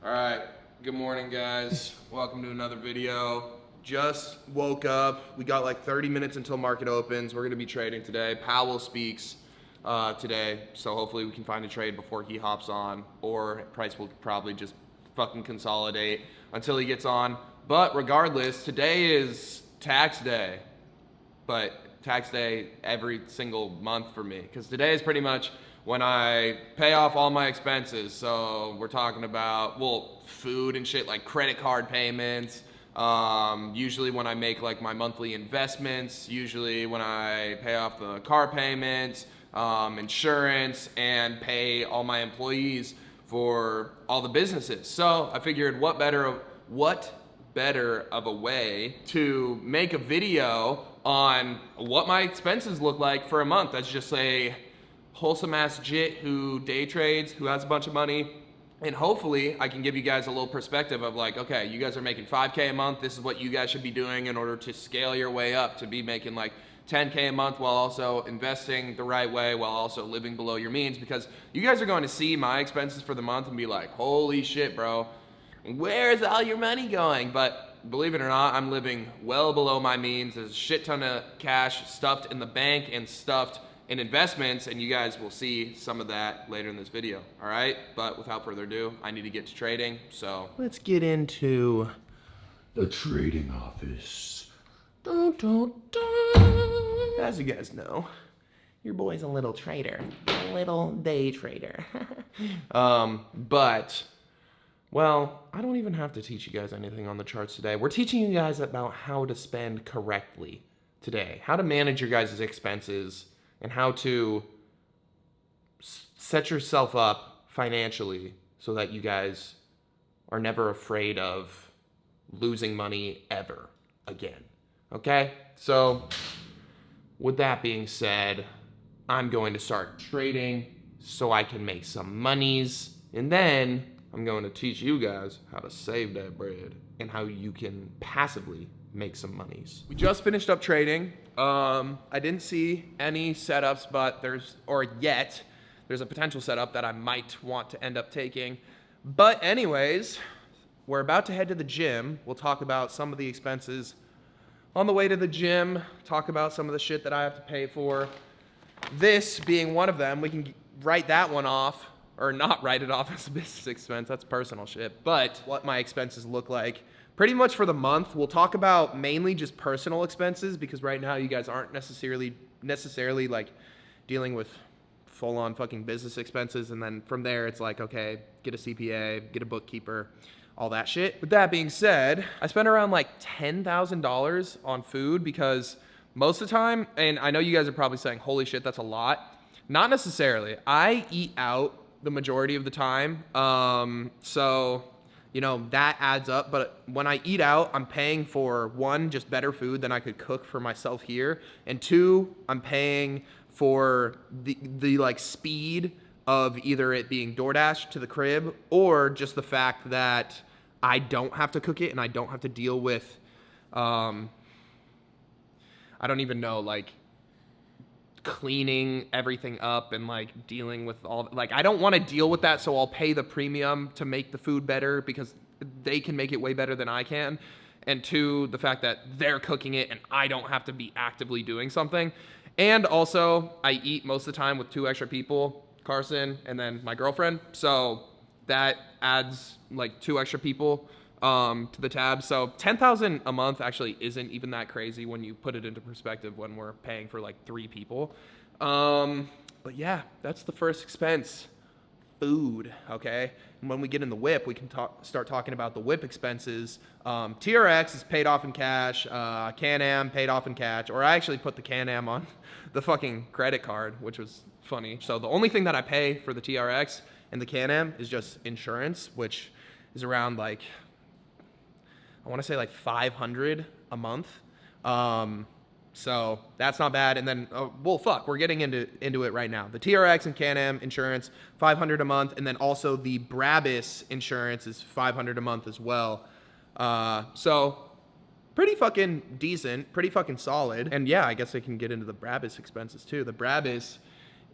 All right, good morning guys. Welcome to another video. Just woke up. We got like 30 minutes until market opens. We're gonna be trading today. Powell speaks today, so hopefully we can find a trade before he hops on, or price will probably just fucking consolidate until he gets on. But regardless, today is tax day, but tax day every single month for me, because today is pretty much when I pay off all my expenses. So we're talking about, well, food and shit, like credit card payments, usually when I make like my monthly investments, usually when I pay off the car payments, insurance, and pay all my employees for all the businesses. So I figured what better of a way to make a video on what my expenses look like for a month. That's just a wholesome ass jit who day trades, who has a bunch of money, and hopefully I can give you guys a little perspective of like, okay, you guys are making 5K a month. This is what you guys should be doing in order to scale your way up to be making like 10K a month while also investing the right way, while also living below your means, because you guys are going to see my expenses for the month and be like, holy shit, bro, where's all your money going? But believe it or not, I'm living well below my means. There's a shit ton of cash stuffed in the bank and stuffed in investments, and you guys will see some of that later in this video, all right? But without further ado, I need to get to trading, so let's get into the trading office. Dun, dun, dun. As you guys know, your boy's a little trader, a little day trader. But, well, I don't even have to teach you guys anything on the charts today. We're teaching you guys about how to spend correctly today, how to manage your guys' expenses, and how to set yourself up financially so that you guys are never afraid of losing money ever again. Okay? So, with that being said, I'm going to start trading so I can make some monies, and then I'm going to teach you guys how to save that bread and how you can passively make some monies. We just finished up trading. I didn't see any setups, but there's a potential setup that I might want to end up taking. But anyways, we're about to head to the gym. We'll talk about some of the expenses on the way to the gym, talk about some of the shit that I have to pay for. This being one of them, we can write that one off, or not write it off as a business expense. That's personal shit. But what my expenses look like pretty much for the month. We'll talk about mainly just personal expenses, because right now you guys aren't necessarily like dealing with full-on fucking business expenses. And then from there, it's like, okay, get a CPA, get a bookkeeper, all that shit. With that being said, I spent around like $10,000 on food, because most of the time, and I know you guys are probably saying, holy shit, that's a lot. Not necessarily. I eat out the majority of the time. So, you know, that adds up. But when I eat out, I'm paying for, one, just better food than I could cook for myself here. And two, I'm paying for the like speed of either it being DoorDash to the crib, or just the fact that I don't have to cook it and I don't have to deal with, I don't even know, like cleaning everything up and like dealing with all, like I don't want to deal with that, so I'll pay the premium to make the food better because they can make it way better than I can. And two, the fact that they're cooking it and I don't have to be actively doing something. And also, I eat most of the time with 2 extra people, Carson and then my girlfriend, so that adds like 2 extra people to the tab. So $10,000 a month actually isn't even that crazy when you put it into perspective when we're paying for like 3 people. But yeah, that's the first expense, food, okay? And when we get in the whip, we can start talking about the whip expenses. TRX is paid off in cash, Can-Am paid off in cash, or I actually put the Can-Am on the fucking credit card, which was funny. So the only thing that I pay for the TRX and the Can-Am is just insurance, which is around like, I want to say like $500 a month. So that's not bad. And then, well, fuck, we're getting into it right now. The TRX and Can-Am insurance, $500 a month. And then also the Brabus insurance is $500 a month as well. So pretty fucking decent, pretty fucking solid. And yeah, I guess I can get into the Brabus expenses too. The Brabus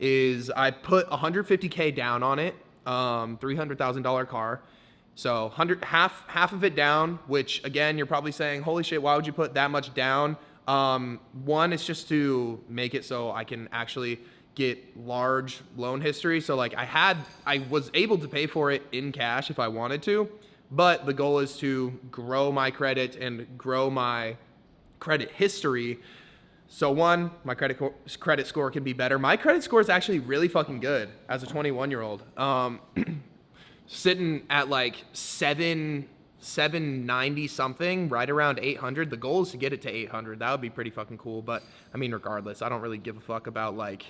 is, I put $150K down on it, $300,000 car. So 100, half of it down, which again, you're probably saying, holy shit, why would you put that much down? One is just to make it so I can actually get large loan history. So like I was able to pay for it in cash if I wanted to, but the goal is to grow my credit and grow my credit history. So one, my credit score can be better. My credit score is actually really fucking good as a 21-year-old. Sitting at like 790 something, right around 800. The goal is to get it to 800. That would be pretty fucking cool. But I mean, regardless, I don't really give a fuck about like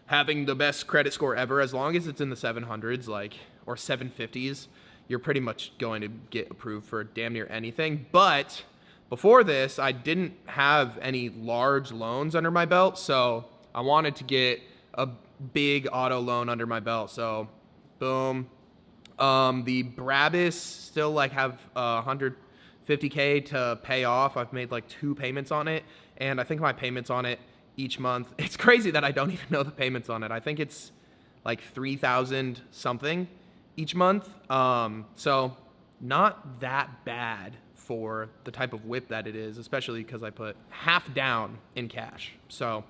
having the best credit score ever. As long as it's in the 700s, like, or 750s, you're pretty much going to get approved for damn near anything. But before this, I didn't have any large loans under my belt, so I wanted to get a big auto loan under my belt. So boom. The Brabus still like have 150K to pay off. I've made like 2 payments on it, and I think my payments on it each month, it's crazy that I don't even know the payments on it. I think it's like 3,000 something each month. So not that bad for the type of whip that it is, especially because I put half down in cash. So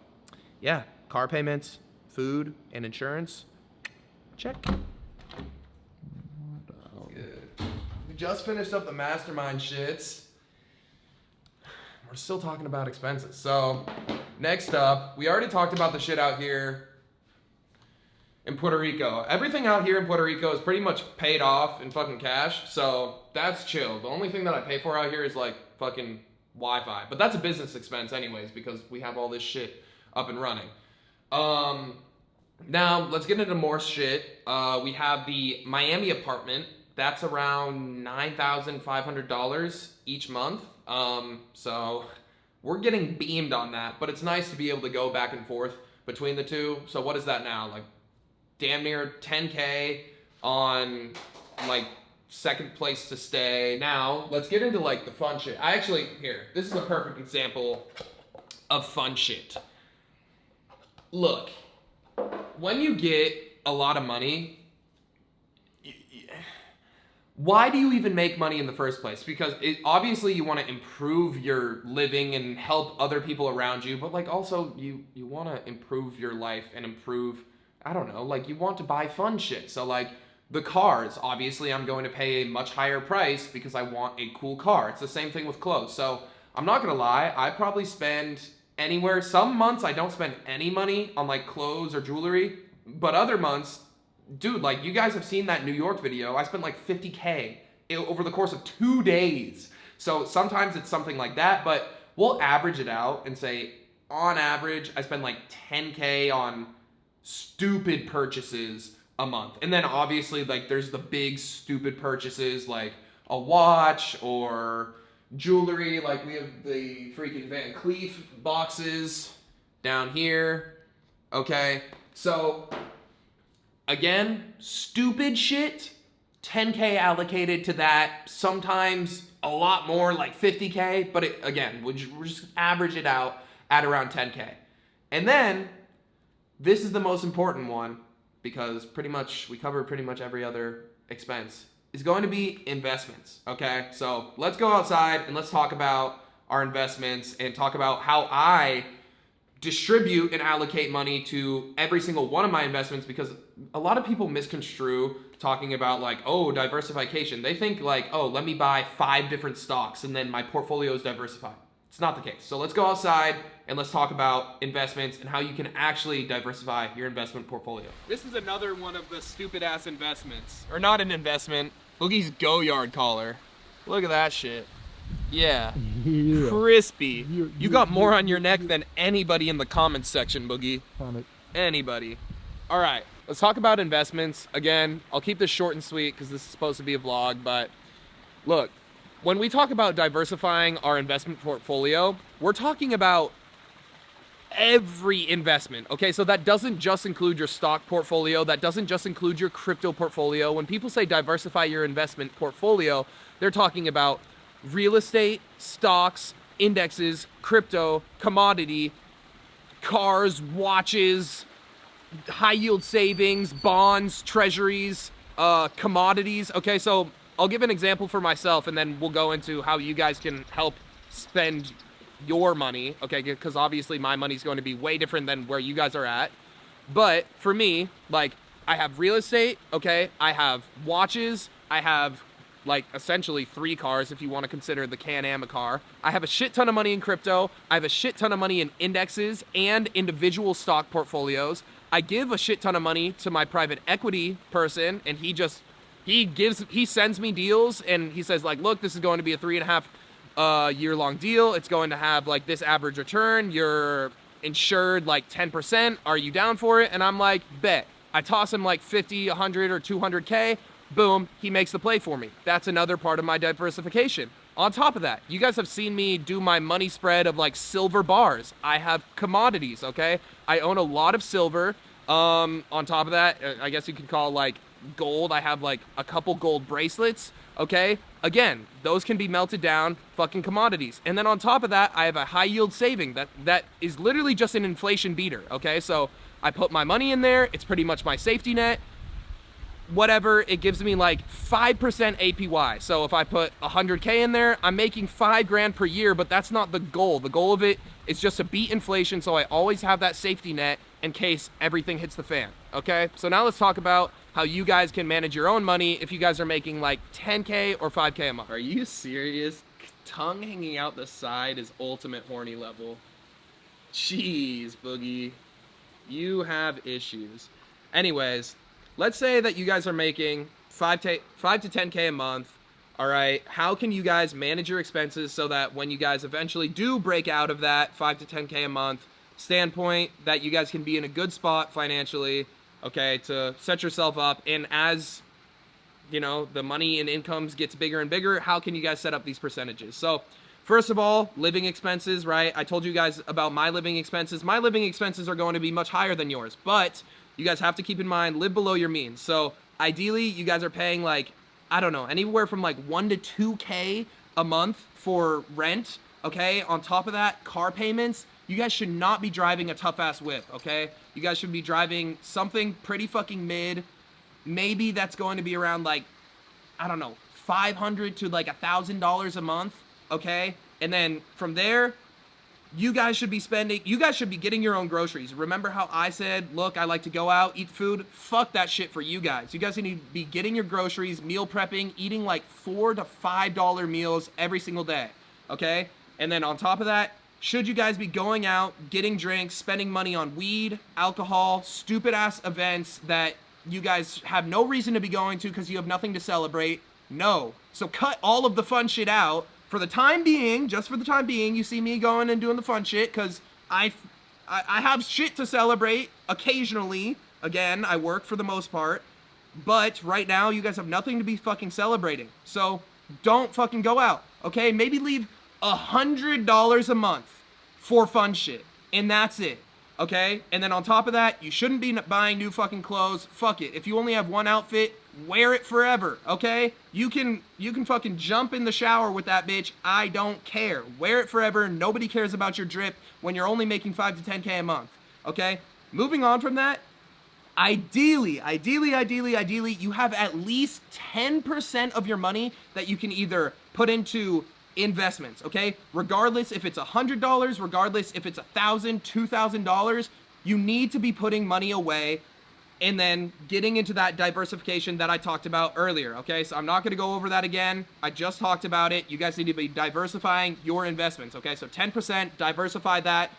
yeah, car payments, food, and insurance, check. We just finished up the mastermind shits. We're still talking about expenses. So next up, we already talked about the shit out here in Puerto Rico. Everything out here in Puerto Rico is pretty much paid off in fucking cash, so that's chill. The only thing that I pay for out here is like fucking Wi-Fi, but that's a business expense anyways because we have all this shit up and running. Now let's get into more shit. We have the Miami apartment. That's around $9,500 each month. So we're getting beamed on that, but it's nice to be able to go back and forth between the two. So what is that now? Like damn near 10K on like second place to stay. Now let's get into like the fun shit. This is a perfect example of fun shit. Look, when you get a lot of money, why do you even make money in the first place? Because obviously you want to improve your living and help other people around you, but like also you want to improve your life and improve, I don't know, like you want to buy fun shit. So like the cars, obviously I'm going to pay a much higher price because I want a cool car. It's the same thing with clothes. So I'm not gonna lie, I probably spend anywhere, some months I don't spend any money on like clothes or jewelry, but other months, dude, like you guys have seen that New York video, I spent like 50K over the course of 2 days. So sometimes it's something like that, but we'll average it out and say on average, I spend like 10K on stupid purchases a month. And then obviously like there's the big stupid purchases like a watch or jewelry. Like we have the freaking Van Cleef boxes down here. Okay, so again, stupid shit, 10K allocated to that, sometimes a lot more, like 50K, but again, we'll just average it out at around 10K. And then, this is the most important one, because we cover pretty much every other expense, is going to be investments, okay? So let's go outside and let's talk about our investments and talk about how I distribute and allocate money to every single one of my investments, because a lot of people misconstrue talking about like, oh, diversification. They think like, oh, let me buy 5 different stocks and then my portfolio is diversified. It's not the case. So let's go outside and let's talk about investments and how you can actually diversify your investment portfolio. This is another one of the stupid ass investments. Or not an investment. Boogie's Go Yard collar. Look at that shit. Yeah. Crispy. You got more on your neck than anybody in the comments section, Boogie. Anybody. All right, let's talk about investments. Again, I'll keep this short and sweet because this is supposed to be a vlog, but look, when we talk about diversifying our investment portfolio, we're talking about every investment, okay? So that doesn't just include your stock portfolio. That doesn't just include your crypto portfolio. When people say diversify your investment portfolio, they're talking about real estate, stocks, indexes, crypto, commodity, cars, watches, high yield savings, bonds, treasuries, commodities. Okay, so I'll give an example for myself, and then we'll go into how you guys can help spend your money, okay? Because obviously my money's going to be way different than where you guys are at. But for me, like, I have real estate, okay? I have watches. I have, like, essentially 3 cars if you want to consider the Can-Am a car. I have a shit ton of money in crypto. I have a shit ton of money in indexes and individual stock portfolios. I give a shit ton of money to my private equity person, and he sends me deals, and he says, like, look, this is going to be a 3.5 year-long deal. It's going to have, like, this average return. You're insured, like, 10%. Are you down for it? And I'm like, bet. I toss him, like, 50, 100, or 200K. Boom, he makes the play for me. That's another part of my diversification. On top of that, you guys have seen me do my money spread of, like, silver bars. I have commodities, okay? I own a lot of silver. On top of that, I guess you could call, like, gold. I have, like, a couple gold bracelets, okay? Again, those can be melted down, fucking commodities. And then on top of that, I have a high yield saving that is literally just an inflation beater, okay? So I put my money in there. It's pretty much my safety net. Whatever, it gives me like 5% APY. So if I put 100K in there, I'm making $5,000 per year, but that's not the goal. The goal of it is just to beat inflation, so I always have that safety net in case everything hits the fan, okay? So now let's talk about how you guys can manage your own money if you guys are making like 10K or 5K a month. Are you serious? Tongue hanging out the side is ultimate horny level. Jeez, Boogie. You have issues. Anyways, let's say that you guys are making 5 to 10K a month. All right, how can you guys manage your expenses so that when you guys eventually do break out of that 5 to 10K a month standpoint, that you guys can be in a good spot financially, okay, to set yourself up? And as, you know, the money and incomes gets bigger and bigger, how can you guys set up these percentages? So first of all, living expenses, right? I told you guys about my living expenses. My living expenses are going to be much higher than yours, but you guys have to keep in mind, live below your means. So ideally, you guys are paying like, I don't know, anywhere from like 1 to 2K a month for rent, okay? On top of that, car payments. You guys should not be driving a tough-ass whip, okay? You guys should be driving something pretty fucking mid. Maybe that's going to be around like, I don't know, $500 to like $1,000 a month, okay? And then from there, you guys should be getting your own groceries. Remember how I said, look, I like to go out, eat food? Fuck that shit for you guys. You guys need to be getting your groceries, meal prepping, eating like $4 to $5 meals every single day, okay? And then on top of that, should you guys be going out, getting drinks, spending money on weed, alcohol, stupid-ass events that you guys have no reason to be going to because you have nothing to celebrate? No. So cut all of the fun shit out. For the time being, just for the time being, you see me going and doing the fun shit because I have shit to celebrate occasionally. Again, I work for the most part. But right now, you guys have nothing to be fucking celebrating. So don't fucking go out, okay? Maybe leave $100 a month for fun shit. And that's it, okay? And then on top of that, you shouldn't be buying new fucking clothes. Fuck it. If you only have one outfit, wear it forever, okay? You can fucking jump in the shower with that bitch. I don't care. Wear it forever. Nobody cares about your drip when you're only making 5 to 10K a month, okay? Moving on from that, ideally, you have at least 10% of your money that you can either put into investments, okay? Regardless if it's $100, regardless if it's $1,000, $2,000, you need to be putting money away and then getting into that diversification that I talked about earlier, okay? So I'm not gonna go over that again. I just talked about it. You guys need to be diversifying your investments, okay? So 10%, diversify that.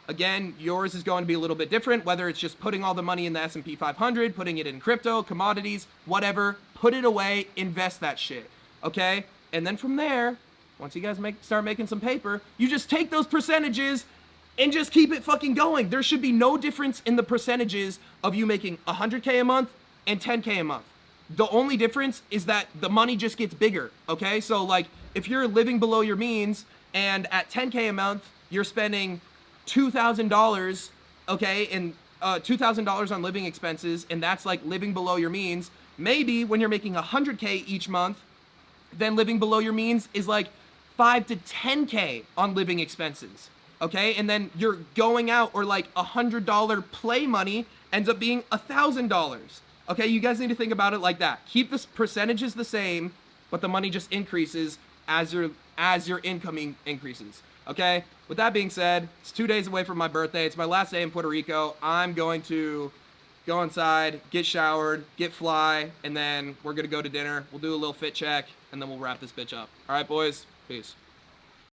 Again, yours is going to be a little bit different, whether it's just putting all the money in the S&P 500, putting it in crypto, commodities, whatever. Put it away, invest that shit, okay? And then from there, once you guys start making some paper, you just take those percentages and just keep it fucking going. There should be no difference in the percentages of you making 100K a month and 10K a month. The only difference is that the money just gets bigger, okay? So like if you're living below your means and at 10K a month, you're spending $2,000, okay, and $2,000 on living expenses, and that's like living below your means. Maybe when you're making 100K each month, then living below your means is like 5 to 10K on living expenses. Okay, and then you're going out, or like $100 play money ends up being $1,000. Okay, you guys need to think about it like that. Keep the percentages the same, but the money just increases as your income increases. Okay? With that being said, it's 2 days away from my birthday. It's my last day in Puerto Rico. I'm going to go inside, get showered, get fly, and then we're gonna go to dinner. We'll do a little fit check, and then we'll wrap this bitch up. All right, boys? Peace.